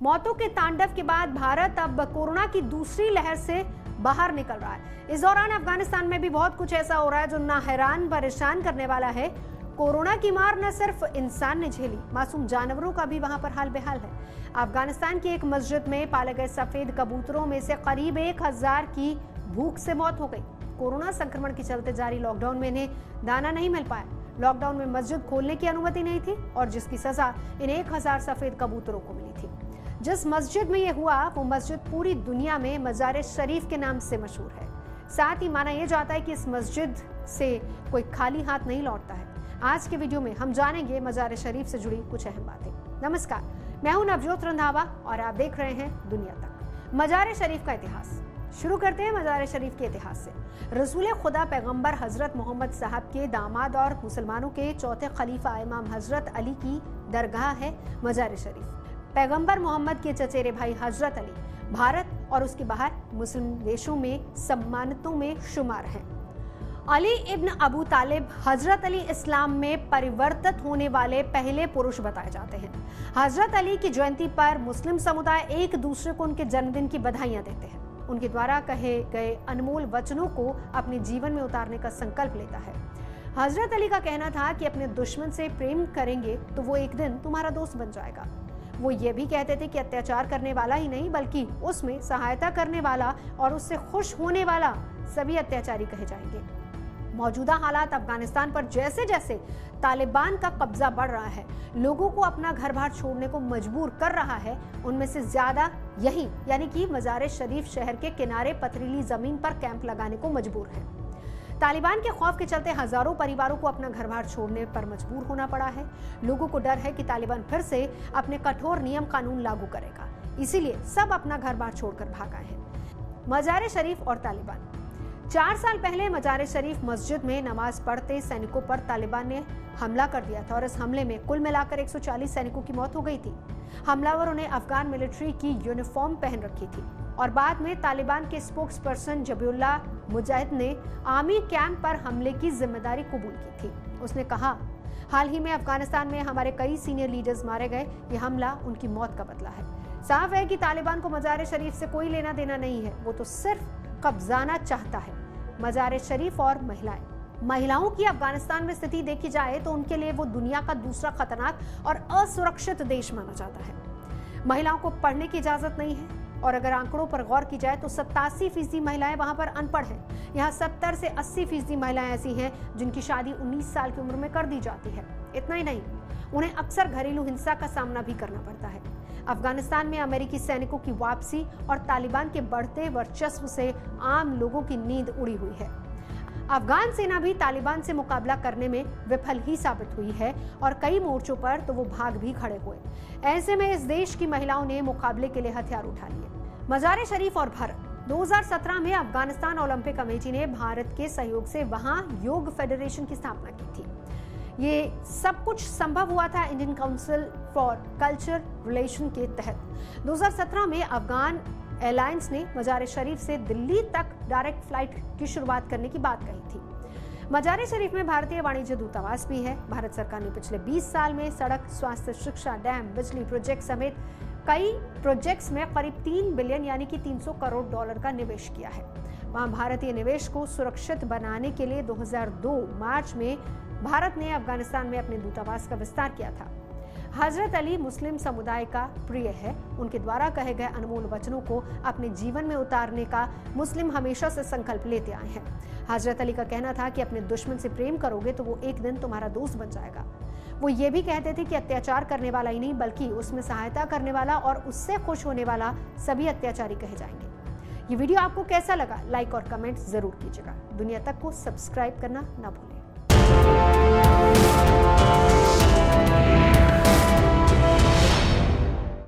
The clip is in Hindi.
मौतों के तांडव के बाद भारत अब कोरोना की दूसरी लहर से बाहर निकल रहा है। इस दौरान अफगानिस्तान में भी बहुत कुछ ऐसा हो रहा है जो ना हैरान परेशान करने वाला है। कोरोना की मार न सिर्फ इंसान ने झेली, मासूम जानवरों का भी वहां पर हाल बेहाल है। अफगानिस्तान की एक मस्जिद में पाले गए सफेद कबूतरों में से करीब 1000 की भूख से मौत हो गई। कोरोना संक्रमण के चलते जारी लॉकडाउन में इन्हें दाना नहीं मिल पाया। लॉकडाउन में मस्जिद खोलने की अनुमति नहीं थी और जिसकी सजा इन 1000 सफेद कबूतरों को मिली थी। जिस मस्जिद में यह हुआ वो मस्जिद पूरी दुनिया में मजार शरीफ के नाम से मशहूर है। साथ ही माना यह जाता है कि इस मस्जिद से कोई खाली हाथ नहीं लौटता है। आज के वीडियो में हम जानेंगे मजार शरीफ से जुड़ी कुछ अहम बातें। नमस्कार, मैं हूं नवजोत रंधावा और आप देख रहे हैं दुनिया तक। मजार शरीफ का इतिहास शुरू करते हैं मजार शरीफ के इतिहास से। रसूल खुदा पैगंबर हजरत मोहम्मद साहब के दामाद और मुसलमानों के चौथे खलीफा इमाम हजरत अली की दरगाह है मजार शरीफ। पैगंबर मोहम्मद के चचेरे भाई हजरत अली भारत और उसके बाहर मुस्लिम देशों में सम्मानितों में शुमार हैं। अली इब्न अबू तालिब हजरत अली इस्लाम में परिवर्तित होने वाले पहले पुरुष बताए जाते हैं। हजरत अली की जयंती पर मुस्लिम समुदाय एक दूसरे को उनके जन्मदिन की बधाइयां देते हैं। उनके द्वारा कहे गए अनमोल वचनों को अपने जीवन में उतारने का संकल्प लेता है। हजरत अली का कहना था कि अपने दुश्मन से प्रेम करेंगे तो वो एक दिन तुम्हारा दोस्त बन जाएगा। वो ये भी कहते थे कि अत्याचार करने वाला ही नहीं बल्कि उसमें सहायता करने वाला और उससे खुश होने वाला सभी अत्याचारी कहे जाएंगे। मौजूदा हालात अफगानिस्तान पर जैसे जैसे तालिबान का कब्जा बढ़ रहा है, लोगों को अपना घर बार छोड़ने को मजबूर कर रहा है, उनमें से ज्यादा यही यानी कि मजार शरीफ शहर के किनारे पथरीली जमीन पर कैंप लगाने को मजबूर है। तालिबान के खौफ के चलते हजारों परिवारों को अपना घर बार छोड़ने पर मजबूर होना पड़ा है। लोगों को डर है कि तालिबान फिर से अपने कठोर नियम कानून लागू करेगा, इसीलिए सब अपना घर बार छोड़कर भाग आए हैं। मजार शरीफ और तालिबान 4 साल पहले मजार शरीफ मस्जिद में नमाज पढ़ते सैनिकों पर तालिबान ने हमला कर दिया था और इस हमले में कुल मिलाकर 140 सैनिकों की मौत हो गई थी। हमलावरों ने अफगान मिलिट्री की यूनिफॉर्म पहन रखी थी और बाद में तालिबान के स्पोक्स पर्सन जबीउल्लाह मुजाहिद ने आर्मी कैंप पर हमले की जिम्मेदारी कबूल की थी। उसने कहा, हाल ही में अफगानिस्तान में हमारे कई सीनियर लीडर्स मारे गए, ये हमला उनकी मौत का बदला है। साफ है कि तालिबान को मजार शरीफ से कोई लेना देना नहीं है, वो तो सिर्फ कब्जाना चाहता है। मजार शरीफ और महिलाओं की अफगानिस्तान में स्थिति देखी जाए तो उनके लिए वो दुनिया का दूसरा खतरनाक और असुरक्षित देश माना जाता है। महिलाओं को पढ़ने की इजाजत नहीं है और अगर आंकड़ों पर गौर की जाए तो 87% महिलाएं वहां पर अनपढ़ हैं। यहाँ 70 से 80% महिलाएं ऐसी हैं जिनकी शादी 19 साल की उम्र में कर दी जाती है। इतना ही नहीं, उन्हें अक्सर घरेलू हिंसा का सामना भी करना पड़ता है। अफगानिस्तान में अमेरिकी सैनिकों की वापसी और तालिबान के बढ़ते वर्चस्व से आम लोगों की नींद उड़ी हुई है। अफगान सेना भी तालिबान से मुकाबला करने में विफल ही साबित हुई है और कई मोर्चों पर तो वो भाग भी खड़े हुए। ऐसे में इस देश की महिलाओं ने मुकाबले के लिए हथियार उठा लिए। मजार शरीफ और भारत 2017 में अफगानिस्तान ओलंपिक कमेटी ने भारत के सहयोग से वहां योग फेडरेशन की स्थापना की थी। ये सब कुछ संभव हुआ था Indian council for culture relation के तहत। 2017 में अफगान एयरलाइंस ने मजार शरीफ से दिल्ली तक डायरेक्ट फ्लाइट की शुरुआत करने की बात कही थी। मजार शरीफ में भारतीय वाणिज्य दूतावास भी है। भारत सरकार ने पिछले 20 साल में सड़क, स्वास्थ्य, शिक्षा, डैम, बिजली प्रोजेक्ट समेत कई प्रोजेक्ट्स में करीब 3 बिलियन यानी कि $300 करोड़ का निवेश किया है। वहां भारतीय निवेश को सुरक्षित बनाने के लिए 2002 मार्च में भारत ने अफगानिस्तान में अपने दूतावास का विस्तार किया था। हजरत अली मुस्लिम समुदाय का प्रिय है। उनके द्वारा कहे गए अनमोल वचनों को अपने जीवन में उतारने का मुस्लिम हमेशा से संकल्प लेते आए हैं। हजरत अली का कहना था कि अपने दुश्मन से प्रेम करोगे तो वो एक दिन तुम्हारा दोस्त बन जाएगा। वो ये भी कहते थे कि अत्याचार करने वाला ही नहीं बल्कि उसमें सहायता करने वाला और उससे खुश होने वाला सभी अत्याचारी कहे जाएंगे। ये वीडियो आपको कैसा लगा, लाइक और कमेंट जरूर कीजिएगा। दुनिया तक को सब्सक्राइब करना ना भूलें।